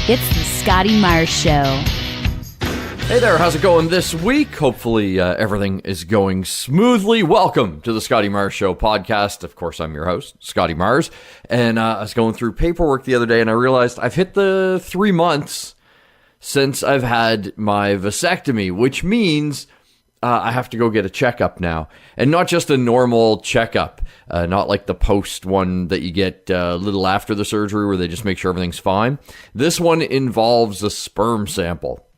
It's the Scotty Myers Show. Hey there, how's it going this week? Hopefully everything is going smoothly. Welcome to the Scotty Myers Show podcast. Of course, I'm your host, Scotty Myers. And I was going through paperwork the other day and I realized I've hit the 3 months since I've had my vasectomy, which means I have to go get a checkup now. And not just a normal checkup, not like the post one that you get a little after the surgery where they just make sure everything's fine. This one involves a sperm sample.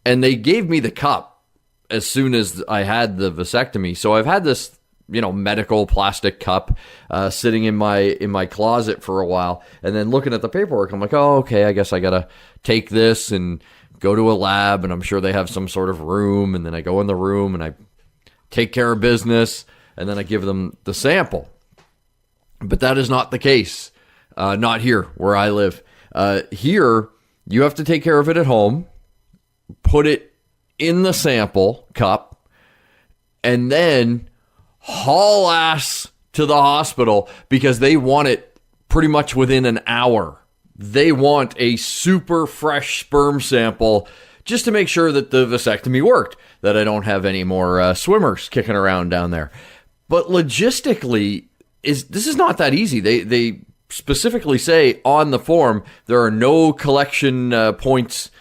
And they gave me the cup as soon as I had the vasectomy. So I've had this, medical plastic cup sitting in my closet for a while. And then looking at the paperwork, I'm like, oh, okay, I guess I got to take this and go to a lab. And I'm sure they have some sort of room. And then I go in the room and I take care of business. And then I give them the sample. But that is not the case. Not here where I live. Here, you have to take care of it at home. Put it in the sample cup, and then haul ass to the hospital because they want it pretty much within an hour. They want a super fresh sperm sample just to make sure that the vasectomy worked, that I don't have any more swimmers kicking around down there. But logistically, this is not that easy. They specifically say on the form there are no collection points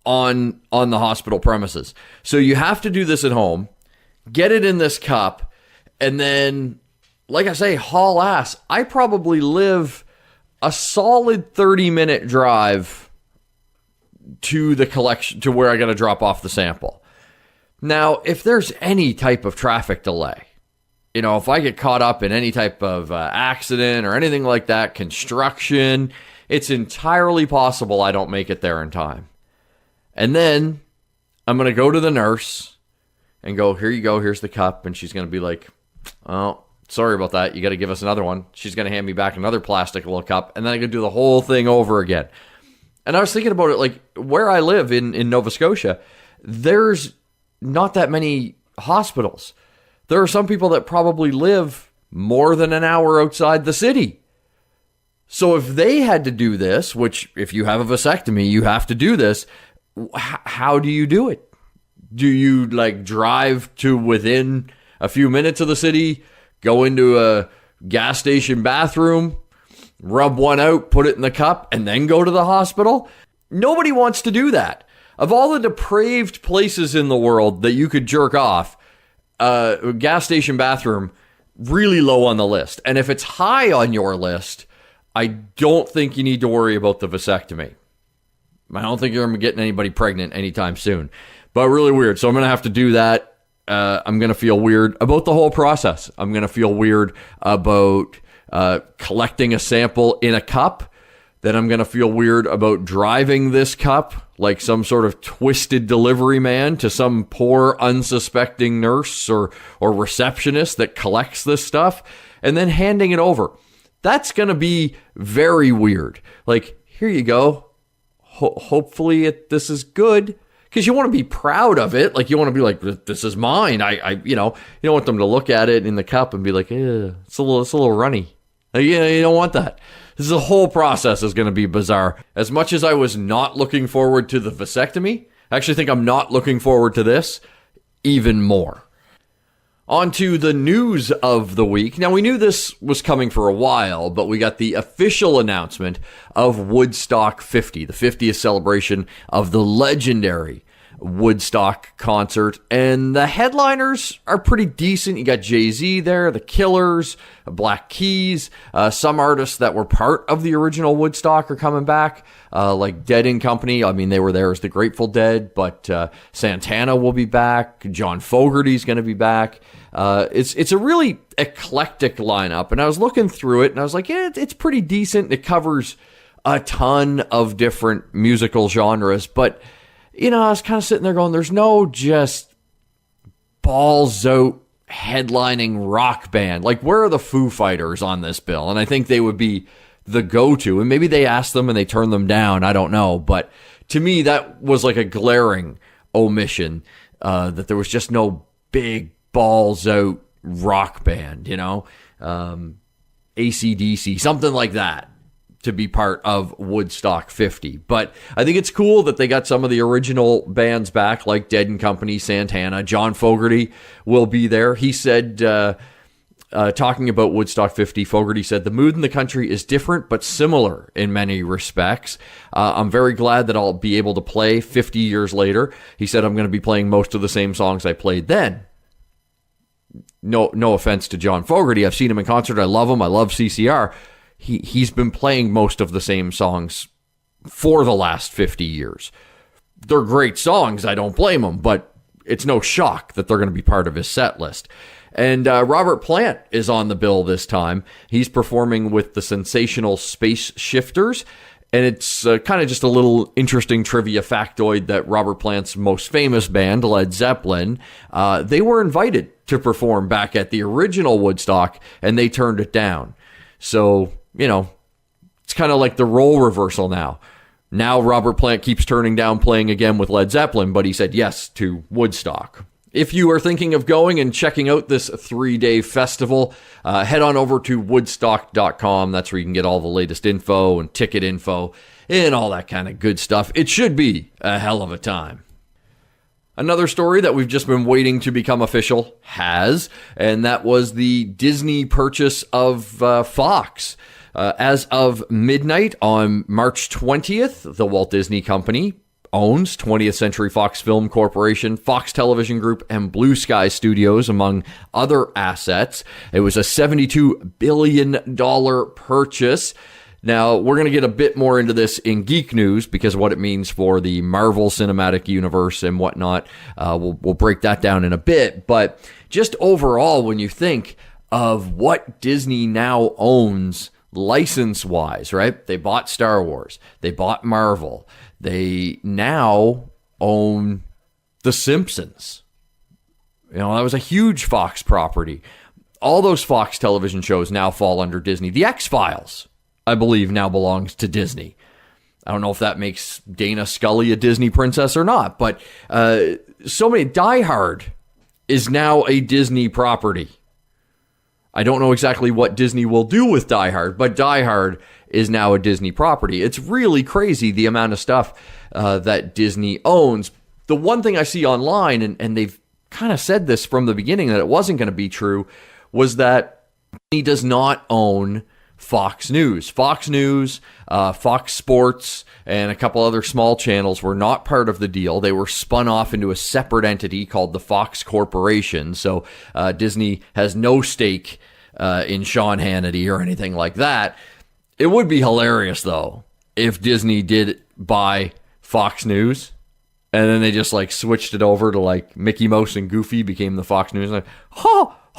on the hospital premises. So you have to do this at home, get it in this cup, and then, like I say, haul ass. I probably live a solid 30-minute drive to the collection, to where I got to drop off the sample. Now, if there's any type of traffic delay, if I get caught up in any type of accident or anything like that, construction, it's entirely possible I don't make it there in time. And then I'm going to go to the nurse and go, here you go, here's the cup. And she's going to be like, oh, sorry about that. You got to give us another one. She's going to hand me back another plastic little cup. And then I can do the whole thing over again. And I was thinking about it, like where I live in Nova Scotia, there's not that many hospitals. There are some people that probably live more than an hour outside the city. So if they had to do this, which if you have a vasectomy, you have to do this, how do you do it? Do you drive to within a few minutes of the city, go into a gas station bathroom, rub one out, put it in the cup, and then go to the hospital? Nobody wants to do that. Of all the depraved places in the world that you could jerk off, a gas station bathroom, really low on the list. And if it's high on your list, I don't think you need to worry about the vasectomy. I don't think you're getting anybody pregnant anytime soon. But really weird. So I'm going to have to do that. I'm going to feel weird about the whole process. I'm going to feel weird about collecting a sample in a cup. Then I'm going to feel weird about driving this cup like some sort of twisted delivery man to some poor unsuspecting nurse or receptionist that collects this stuff and then handing it over. That's going to be very weird. Like, here you go. Hopefully this is good, because you want to be proud of it. Like, you want to be like, this is mine. You don't want them to look at it in the cup and be like, it's a little runny. Like, you don't want that. The whole process is going to be bizarre. As much as I was not looking forward to the vasectomy, I actually think I'm not looking forward to this even more. On to the news of the week. Now, we knew this was coming for a while, but we got the official announcement of Woodstock 50, the 50th celebration of the legendary Woodstock concert. And the headliners are pretty decent. You got Jay-Z there, The Killers, Black Keys. Some artists that were part of the original Woodstock are coming back, like Dead & Company. I mean, they were there as the Grateful Dead, but Santana will be back. John Fogerty's going to be back. It's a really eclectic lineup. And I was looking through it and I was like, yeah, it's pretty decent. It covers a ton of different musical genres, but I was kind of sitting there going, there's no just balls out headlining rock band. Like, where are the Foo Fighters on this bill? And I think they would be the go-to. And maybe they asked them and they turned them down. I don't know. But to me, that was like a glaring omission, that there was just no big balls out rock band, AC/DC, something like that. to be part of Woodstock 50. But I think it's cool that they got some of the original bands back, like Dead and Company, Santana. John Fogerty will be there. He said, talking about Woodstock 50, Fogerty said, "The mood in the country is different, but similar in many respects. I'm very glad that I'll be able to play 50 years later." He said, "I'm going to be playing most of the same songs I played then." No offense to John Fogerty. I've seen him in concert. I love him. I love CCR. He's been playing most of the same songs for the last 50 years. They're great songs. I don't blame him, but it's no shock that they're going to be part of his set list. And Robert Plant is on the bill this time. He's performing with the sensational Space Shifters. And it's kind of just a little interesting trivia factoid that Robert Plant's most famous band, Led Zeppelin, they were invited to perform back at the original Woodstock, and they turned it down. So, it's kind of like the role reversal now. Now Robert Plant keeps turning down playing again with Led Zeppelin, but he said yes to Woodstock. If you are thinking of going and checking out this 3-day festival, head on over to woodstock.com. That's where you can get all the latest info and ticket info and all that kind of good stuff. It should be a hell of a time. Another story that we've just been waiting to become official and that was the Disney purchase of Fox. As of midnight on March 20th, the Walt Disney Company owns 20th Century Fox Film Corporation, Fox Television Group, and Blue Sky Studios, among other assets. It was a $72 billion purchase. Now, we're going to get a bit more into this in Geek News because of what it means for the Marvel Cinematic Universe and whatnot. We'll break that down in a bit. But just overall, when you think of what Disney now owns license-wise, right? They bought Star Wars. They bought Marvel. They now own The Simpsons. That was a huge Fox property. All those Fox television shows now fall under Disney. The X-Files, I believe, now belongs to Disney. I don't know if that makes Dana Scully a Disney princess or not, but so many. Die Hard is now a Disney property. I don't know exactly what Disney will do with Die Hard, but Die Hard is now a Disney property. It's really crazy the amount of stuff that Disney owns. The one thing I see online, and they've kind of said this from the beginning that it wasn't going to be true, was that Disney does not own Fox News. Fox News, Fox Sports, and a couple other small channels were not part of the deal. They were spun off into a separate entity called the Fox Corporation. So Disney has no stake in Sean Hannity or anything like that. It would be hilarious, though, if Disney did buy Fox News and then they just switched it over to Mickey Mouse and Goofy became the Fox News.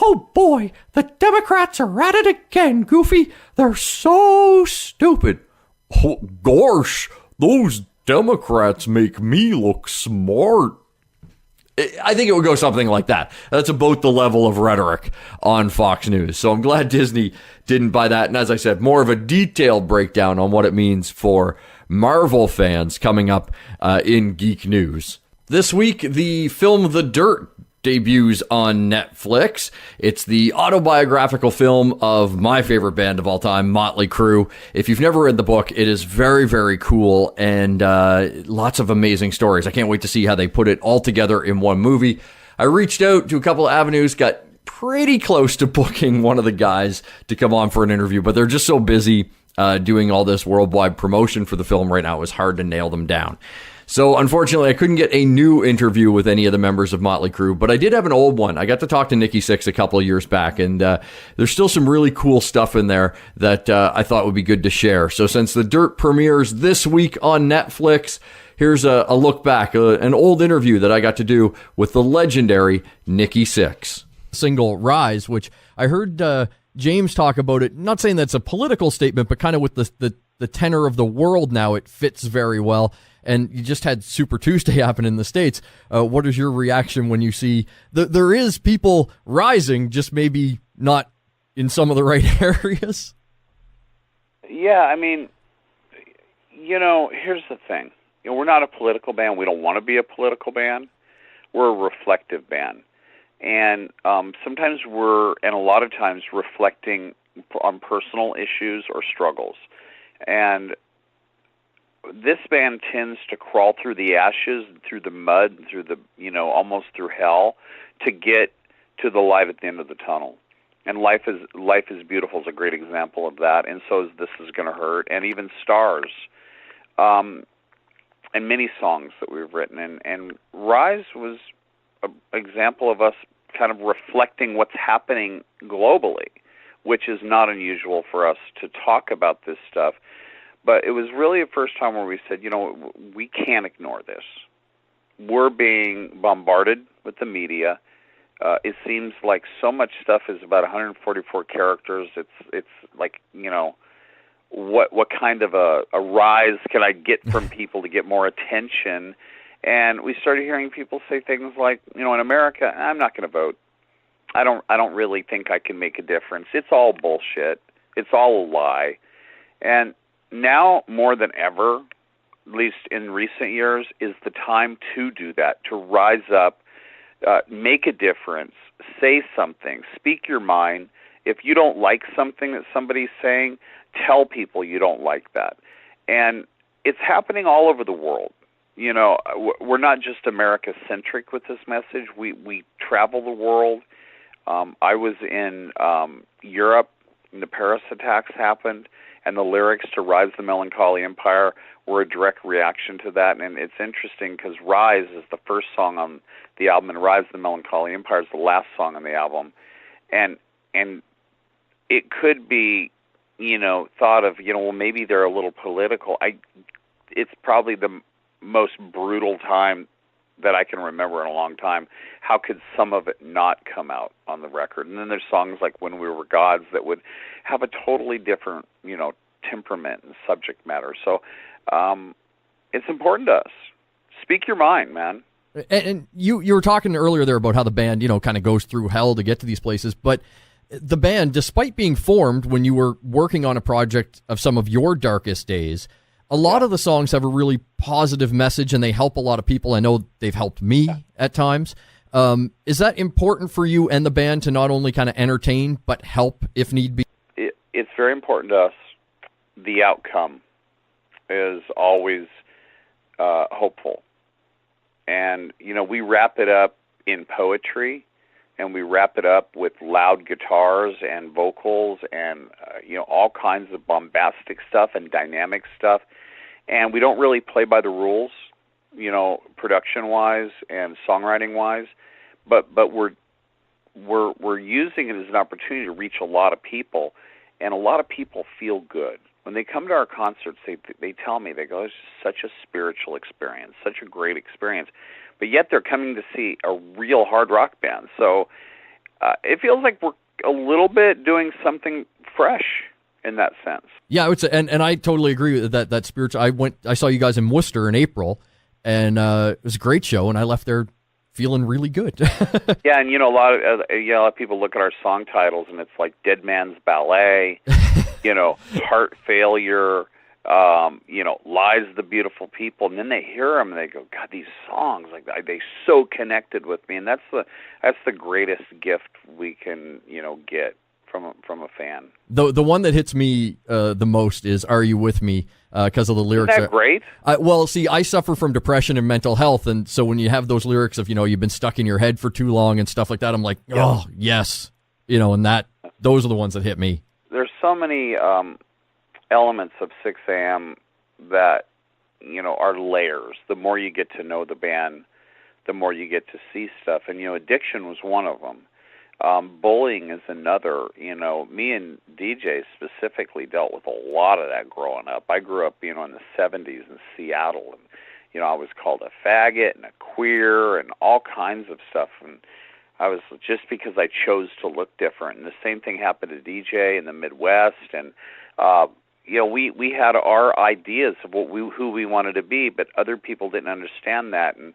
Oh boy, the Democrats are at it again, Goofy. They're so stupid. Oh, gosh, those Democrats make me look smart. I think it would go something like that. That's about the level of rhetoric on Fox News. So I'm glad Disney didn't buy that. And as I said, more of a detailed breakdown on what it means for Marvel fans coming up in Geek News. This week, the film The Dirt debuts on Netflix. It's the autobiographical film of my favorite band of all time, Motley Crue. If you've never read the book, it is very, very cool and lots of amazing stories. I can't wait to see how they put it all together in one movie. I reached out to a couple of avenues, got pretty close to booking one of the guys to come on for an interview, but they're just so busy doing all this worldwide promotion for the film right now. It was hard to nail them down. So unfortunately, I couldn't get a new interview with any of the members of Motley Crue, but I did have an old one. I got to talk to Nikki Sixx a couple of years back, and there's still some really cool stuff in there that I thought would be good to share. So since The Dirt premieres this week on Netflix, here's a look back, an old interview that I got to do with the legendary Nikki Sixx. Single Rise, which I heard James talk about it, not saying that's a political statement, but kind of with the tenor of the world now, it fits very well. And you just had Super Tuesday happen in the States. What is your reaction when you see there is people rising, just maybe not in some of the right areas? Yeah, I mean, here's the thing. We're not a political band. We don't want to be a political band. We're a reflective band. And sometimes and a lot of times, reflecting on personal issues or struggles. And this band tends to crawl through the ashes, through the mud, through the, almost through hell to get to the light at the end of the tunnel. And Life is Beautiful is a great example of that, and so is This Is Gonna Hurt, and even Stars, and many songs that we've written. And Rise was an example of us kind of reflecting what's happening globally, which is not unusual for us to talk about this stuff. But it was really the first time where we said, we can't ignore this. We're being bombarded with the media. It seems like so much stuff is about 144 characters. It's like, what kind of a rise can I get from people to get more attention? And we started hearing people say things like, in America, I'm not going to vote. I don't really think I can make a difference. It's all bullshit. It's all a lie. And now more than ever, at least in recent years, is the time to do that, to rise up, make a difference, say something, speak your mind. If you don't like something that somebody's saying, tell people you don't like that. And it's happening all over the world. We're not just America-centric with this message. We travel the world. I was in Europe when the Paris attacks happened, and the lyrics to Rise the Melancholy Empire were a direct reaction to that. And it's interesting because Rise is the first song on the album, and Rise the Melancholy Empire is the last song on the album. And it could be, thought of, well, maybe they're a little political. It's probably the most brutal time that I can remember in a long time. How could some of it not come out on the record? And then there's songs like When We Were Gods that would have a totally different, temperament and subject matter. So it's important to us. Speak your mind, man. And you were talking earlier there about how the band, kind of goes through hell to get to these places. But the band, despite being formed when you were working on a project of some of your darkest days, a lot of the songs have a really positive message and they help a lot of people. I know they've helped me at times. Is that important for you and the band to not only kind of entertain, but help if need be? It's very important to us. The outcome is always hopeful. And, we wrap it up in poetry, and we wrap it up with loud guitars and vocals and, all kinds of bombastic stuff and dynamic stuff. And we don't really play by the rules, production-wise and songwriting-wise, but we're using it as an opportunity to reach a lot of people, and a lot of people feel good. When they come to our concerts, they tell me, they go, it's such a spiritual experience, such a great experience. But yet they're coming to see a real hard rock band. So it feels like we're a little bit doing something fresh in that sense. Yeah, I would say, and I totally agree with that spiritual. I saw you guys in Worcester in April, and it was a great show, and I left there feeling really good. Yeah, and a lot of people look at our song titles, and it's like Dead Man's Ballet, Heart Failure, Lies the Beautiful People, and then they hear them and they go, God, these songs, like they so connected with me, and that's the greatest gift we can get from a fan. The one that hits me the most is Are You With Me, because of the lyrics. Isn't that great? Well, see, I suffer from depression and mental health, and so when you have those lyrics of, you've been stuck in your head for too long and stuff like that, I'm like, oh, yes. And those are the ones that hit me. There's so many elements of 6 a.m. that, are layers. The more you get to know the band, the more you get to see stuff. And, addiction was one of them. Bullying is another. Me and DJ specifically dealt with a lot of that growing up. I grew up, in the 70s in Seattle, and, I was called a faggot and a queer and all kinds of stuff. And I was just because I chose to look different. And the same thing happened to DJ in the Midwest. And, we had our ideas of who we wanted to be, but other people didn't understand that. And,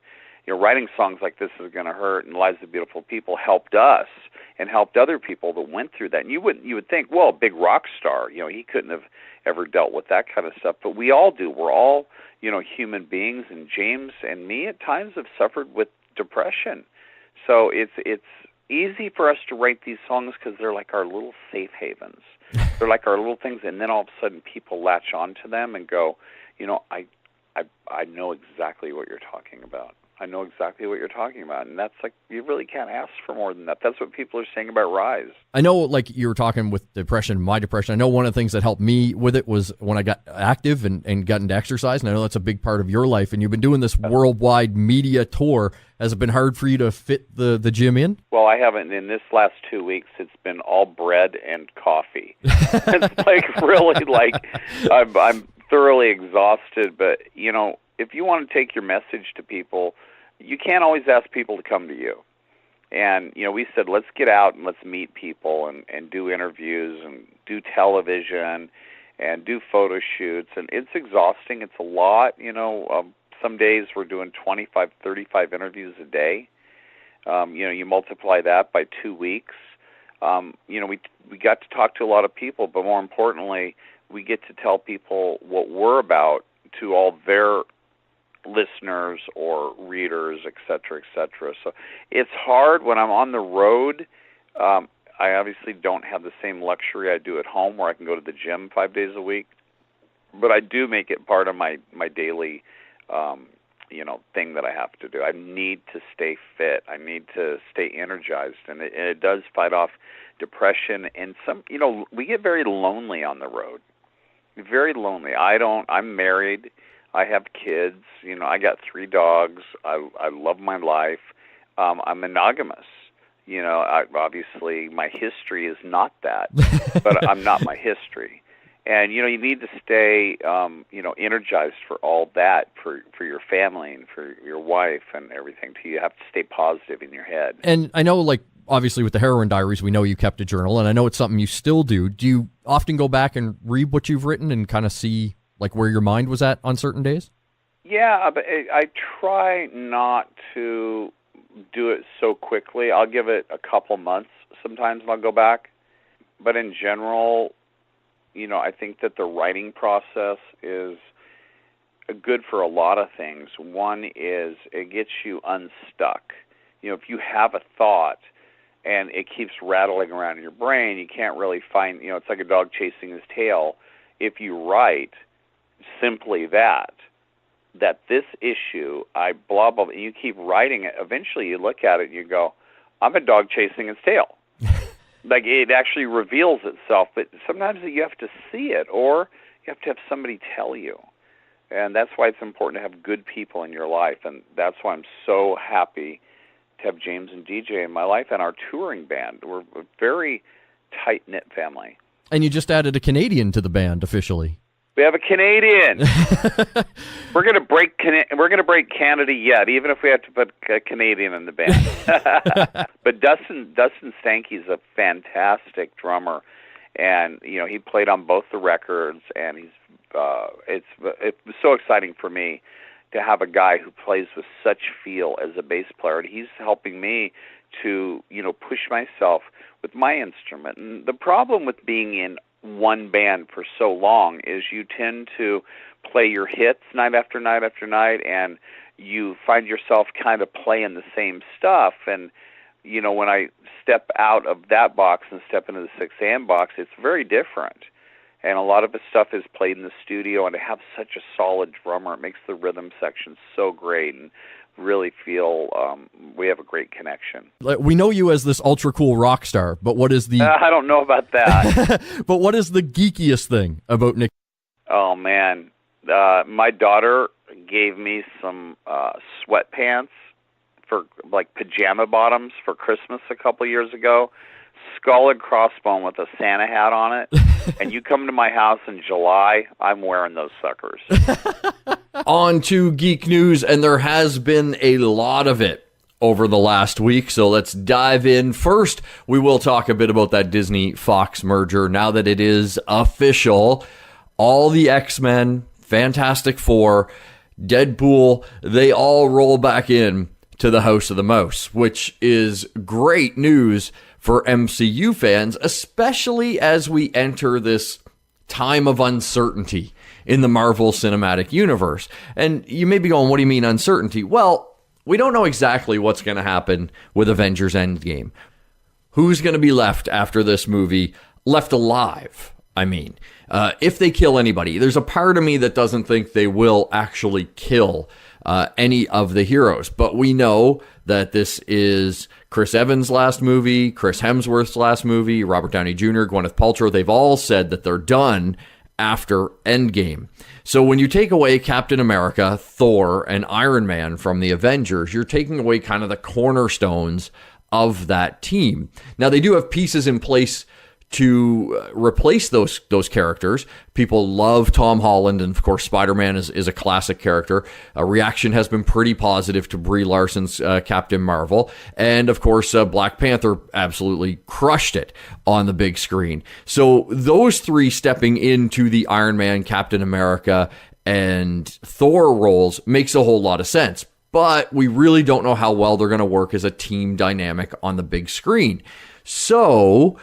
writing songs like This Is Gonna Hurt and Lies the Beautiful People helped us and helped other people that went through that. And you would think, well, a big rock star, he couldn't have ever dealt with that kind of stuff. But we all do. We're all, human beings. And James and me at times have suffered with depression. So it's easy for us to write these songs because they're like our little safe havens. They're like our little things, and then all of a sudden people latch onto them and go, I know exactly what you're talking about. I know exactly what you're talking about. And that's like, you really can't ask for more than that. That's what people are saying about Rise. I know, like you were talking with depression, my depression. I know one of the things that helped me with it was when I got active and got into exercise. And I know that's a big part of your life. And you've been doing this worldwide media tour. Has it been hard for you to fit the gym in? Well, I haven't. In this last 2 weeks, it's been all bread and coffee. It's like really like I'm thoroughly exhausted. But, if you want to take your message to people, you can't always ask people to come to you. And, we said, let's get out and let's meet people and do interviews and do television and do photo shoots. And it's exhausting. It's a lot. Some days we're doing 25, 35 interviews a day. You multiply that by 2 weeks. We got to talk to a lot of people, but more importantly, we get to tell people what we're about to all their listeners or readers, et cetera, et cetera. So it's hard when I'm on the road. I obviously don't have the same luxury I do at home where I can go to the gym 5 days a week, but I do make it part of my daily thing that I have to do. I need to stay fit. I need to stay energized, and it does fight off depression. And we get very lonely on the road. Very lonely. I'm married. I have kids. I got 3 dogs. I love my life. I'm monogamous. Obviously my history is not that, but I'm not my history. And, you need to stay, energized for all that, for your family and for your wife and everything. You have to stay positive in your head. And I know, like, obviously with the Heroin Diaries, we know you kept a journal, and I know it's something you still do. Do you often go back and read what you've written and kind of see, like, where your mind was at on certain days? Yeah, but I try not to do it so quickly. I'll give it a couple months sometimes, and I'll go back. But in general, I think that the writing process is good for a lot of things. One is it gets you unstuck. If you have a thought and it keeps rattling around in your brain, you can't really find, it's like a dog chasing his tail. If you write simply that this issue, I blah, blah, and you keep writing it, eventually you look at it and you go, I'm a dog chasing his tail. Like, it actually reveals itself, but sometimes you have to see it, or you have to have somebody tell you. And that's why it's important to have good people in your life, and that's why I'm so happy to have James and DJ in my life and our touring band. We're a very tight-knit family. And you just added a Canadian to the band officially. We have a Canadian. We're gonna break Canada yet, even if we have to put a Canadian in the band. But Dustin Sankey's a fantastic drummer, and he played on both the records, and it's so exciting for me to have a guy who plays with such feel as a bass player, and he's helping me to push myself with my instrument. And the problem with being in one band for so long is you tend to play your hits night after night after night, and you find yourself kind of playing the same stuff. And when I step out of that box and step into the 6 AM box, it's very different. And a lot of the stuff is played in the studio, and to have such a solid drummer, it makes the rhythm section so great, and really feel we have a great connection. We know you as this ultra cool rock star, but what is the... I don't know about that. But what is the geekiest thing about Nick? Oh, man. My daughter gave me some sweatpants for, like, pajama bottoms for Christmas a couple years ago. Skull and crossbone with a Santa hat on it. And you come to my house in July, I'm wearing those suckers. On to geek news, and there has been a lot of it over the last week, so let's dive in. First, we will talk a bit about that Disney-Fox merger now that it is official. All the X-Men, Fantastic Four, Deadpool, they all roll back in to the House of the Mouse, which is great news for MCU fans, especially as we enter this time of uncertainty in the Marvel Cinematic Universe. And you may be going, what do you mean uncertainty? Well, we don't know exactly what's going to happen with Avengers Endgame. Who's going to be left after this movie? left alive. I mean, if they kill anybody, there's a part of me that doesn't think they will actually kill any of the heroes. But we know that this is Chris Evans' last movie, Chris Hemsworth's last movie, Robert Downey Jr., Gwyneth Paltrow. They've all said that they're done after Endgame. So when you take away Captain America, Thor, and Iron Man from the Avengers, you're taking away kind of the cornerstones of that team. Now, they do have pieces in place to replace those characters. People love Tom Holland, and of course Spider-Man is a classic character. A reaction has been pretty positive to Brie Larson's Captain Marvel, and of course Black Panther absolutely crushed it on the big screen. So those three stepping into the Iron Man, Captain America, and Thor roles makes a whole lot of sense. But we really don't know how well they're going to work as a team dynamic on the big screen. So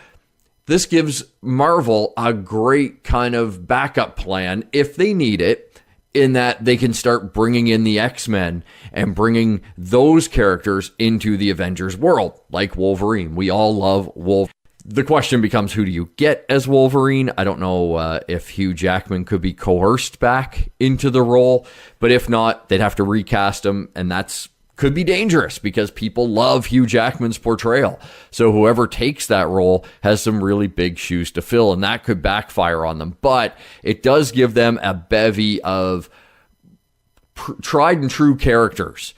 this gives Marvel a great kind of backup plan if they need it, in that they can start bringing in the X-Men and bringing those characters into the Avengers world, like Wolverine. We all love Wolverine. The question becomes, who do you get as Wolverine? I don't know if Hugh Jackman could be coerced back into the role, but if not, they'd have to recast him, and that's could be dangerous because people love Hugh Jackman's portrayal. So whoever takes that role has some really big shoes to fill, and that could backfire on them. But it does give them a bevy of tried and true characters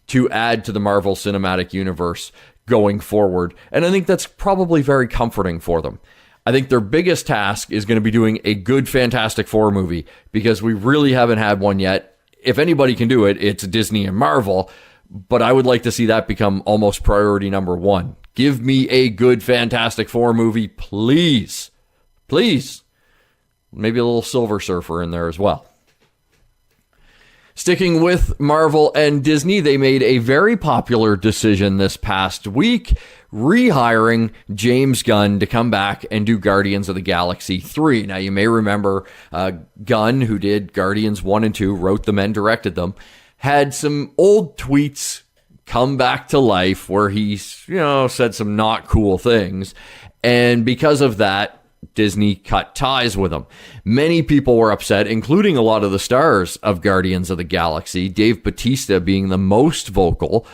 to add to the Marvel Cinematic Universe going forward. And I think that's probably very comforting for them. I think their biggest task is going to be doing a good Fantastic Four movie, because we really haven't had one yet. If anybody can do it, it's Disney and Marvel. But I would like to see that become almost priority number one. Give me a good Fantastic Four movie, please. Please. Maybe a little Silver Surfer in there as well. Sticking with Marvel and Disney, they made a very popular decision this past week, rehiring James Gunn to come back and do Guardians of the Galaxy 3. Now, you may remember Gunn, who did Guardians 1 and 2, wrote them and directed them, had some old tweets come back to life where he, said some not cool things. And because of that, Disney cut ties with him. Many people were upset, including a lot of the stars of Guardians of the Galaxy, Dave Bautista being the most vocal,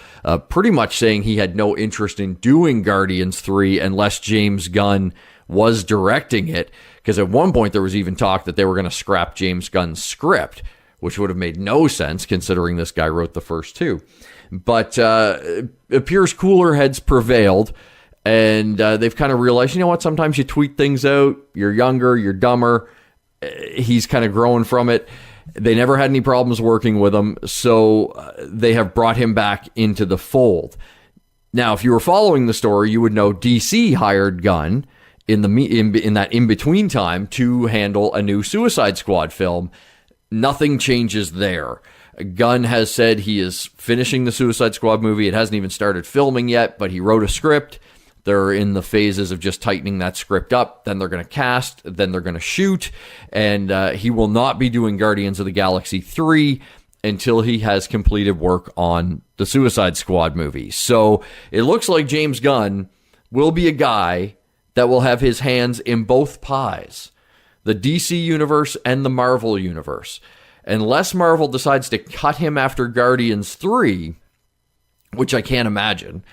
pretty much saying he had no interest in doing Guardians 3 unless James Gunn was directing it. Because at one point there was even talk that they were going to scrap James Gunn's script, which would have made no sense considering this guy wrote the first two. But it appears cooler heads prevailed, and they've kind of realized, you know what, sometimes you tweet things out, you're younger, you're dumber. He's kind of growing from it. They never had any problems working with him, so they have brought him back into the fold. Now, if you were following the story, you would know DC hired Gunn in that in-between time to handle a new Suicide Squad film. Nothing changes there. Gunn has said he is finishing the Suicide Squad movie. It hasn't even started filming yet, but he wrote a script. They're in the phases of just tightening that script up. Then they're going to cast. Then they're going to shoot. And he will not be doing Guardians of the Galaxy 3 until he has completed work on the Suicide Squad movie. So it looks like James Gunn will be a guy that will have his hands in both pies, the DC universe and the Marvel universe. Unless Marvel decides to cut him after Guardians 3, which I can't imagine,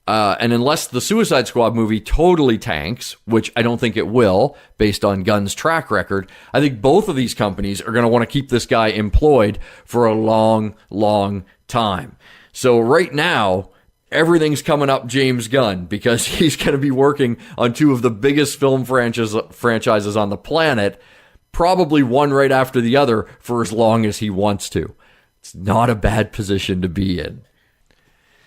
and unless the Suicide Squad movie totally tanks, which I don't think it will, based on Gunn's track record, I think both of these companies are going to want to keep this guy employed for a long, long time. So right now, everything's coming up James Gunn, because he's going to be working on two of the biggest film franchises on the planet, probably one right after the other, for as long as he wants to. It's not a bad position to be in.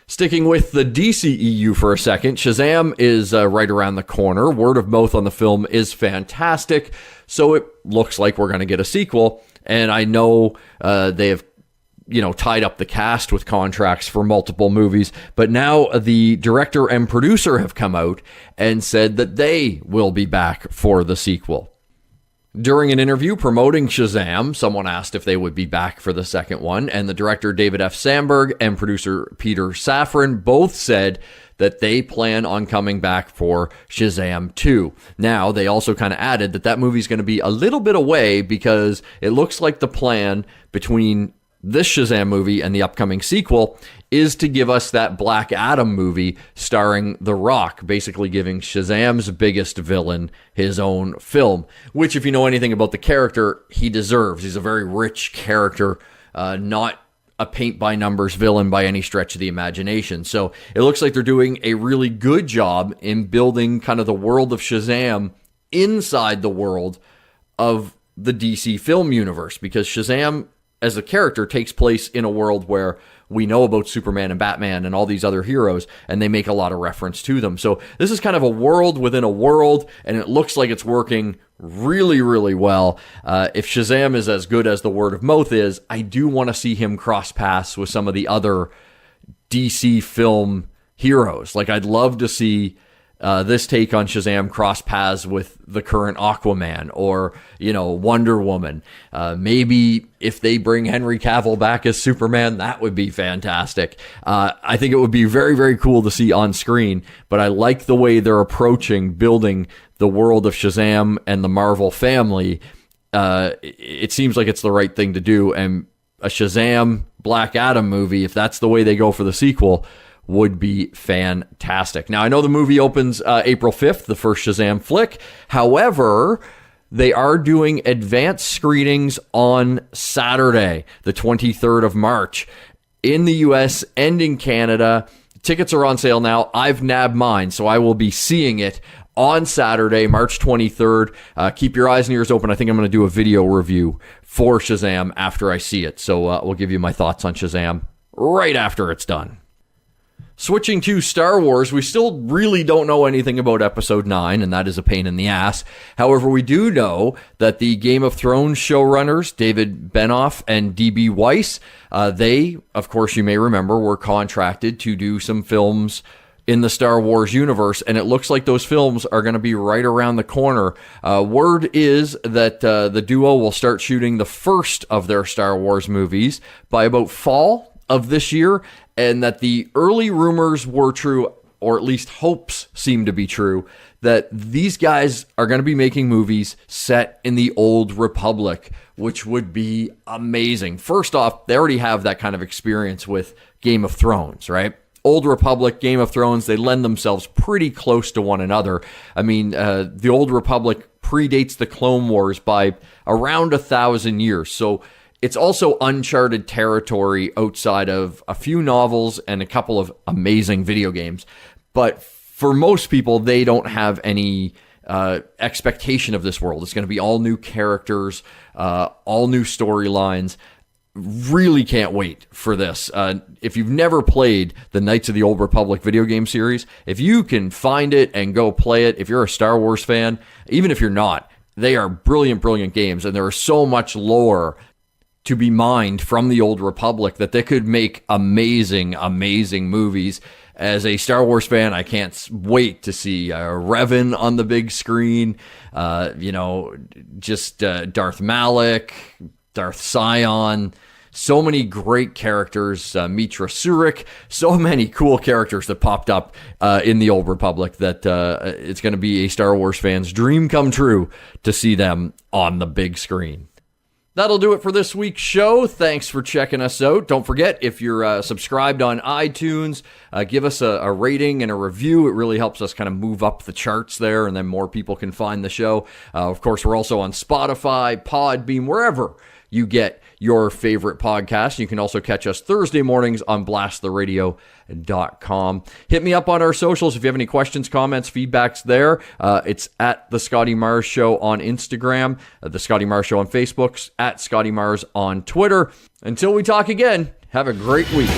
Sticking with the DCEU for a second, Shazam is right around the corner. Word of mouth on the film is fantastic, so it looks like we're going to get a sequel. And I know they have tied up the cast with contracts for multiple movies, but now the director and producer have come out and said that they will be back for the sequel. During an interview promoting Shazam, someone asked if they would be back for the second one, and the director David F. Sandberg and producer Peter Safran both said that they plan on coming back for Shazam 2. Now, they also kind of added that that movie's going to be a little bit away because it looks like the plan between this Shazam movie and the upcoming sequel is to give us that Black Adam movie starring The Rock, basically giving Shazam's biggest villain his own film, which, if you know anything about the character, he deserves. He's a very rich character, not a paint-by-numbers villain by any stretch of the imagination. So it looks like they're doing a really good job in building kind of the world of Shazam inside the world of the DC film universe, because Shazam as a character takes place in a world where we know about Superman and Batman and all these other heroes, and they make a lot of reference to them. So this is kind of a world within a world, and it looks like it's working really, really well. If Shazam is as good as the word of mouth is, I do want to see him cross paths with some of the other DC film heroes. Like, I'd love to see this take on Shazam cross paths with the current Aquaman or, Wonder Woman. Maybe if they bring Henry Cavill back as Superman, that would be fantastic. I think it would be very, very cool to see on screen, but I like the way they're approaching building the world of Shazam and the Marvel family. It seems like it's the right thing to do, and a Shazam Black Adam movie, if that's the way they go for the sequel, would be fantastic. Now, I know the movie opens April 5th, the first Shazam flick. However, they are doing advanced screenings on Saturday, the 23rd of March, in the US and in Canada. Tickets are on sale now. I've nabbed mine, so I will be seeing it on Saturday, March 23rd. Keep your eyes and ears open. I think I'm going to do a video review for Shazam after I see it. So we'll give you my thoughts on Shazam right after it's done. Switching to Star Wars, we still really don't know anything about Episode 9, and that is a pain in the ass. However, we do know that the Game of Thrones showrunners, David Benioff and D.B. Weiss, they, of course, you may remember, were contracted to do some films in the Star Wars universe, and it looks like those films are going to be right around the corner. Word is that the duo will start shooting the first of their Star Wars movies by about fall of this year, and that the early rumors were true, or at least hopes seem to be true, that these guys are going to be making movies set in the Old Republic, which would be amazing. First off, they already have that kind of experience with Game of Thrones, right? Old Republic, Game of Thrones, they lend themselves pretty close to one another. I mean, the Old Republic predates the Clone Wars by around 1,000 years, so it's also uncharted territory outside of a few novels and a couple of amazing video games. But for most people, they don't have any expectation of this world. It's going to be all new characters, all new storylines. Really can't wait for this. If you've never played the Knights of the Old Republic video game series, if you can find it and go play it, if you're a Star Wars fan, even if you're not, they are brilliant, brilliant games. And there is so much lore to be mined from the Old Republic that they could make amazing, amazing movies. As a Star Wars fan, I can't wait to see Revan on the big screen, Darth Malak, Darth Sion, so many great characters, Mitra Surik, so many cool characters that popped up in the Old Republic that it's going to be a Star Wars fan's dream come true to see them on the big screen. That'll do it for this week's show. Thanks for checking us out. Don't forget, if you're subscribed on iTunes, give us a rating and a review. It really helps us kind of move up the charts there, and then more people can find the show. Of course, we're also on Spotify, Podbean, wherever you get your favorite podcast. You can also catch us Thursday mornings on blasttheradio.com. Hit me up on our socials if you have any questions, comments, feedbacks there. It's at The Scotty Mars Show on Instagram, The Scotty Mars Show on Facebook, at Scotty Mars on Twitter. Until we talk again, have a great week.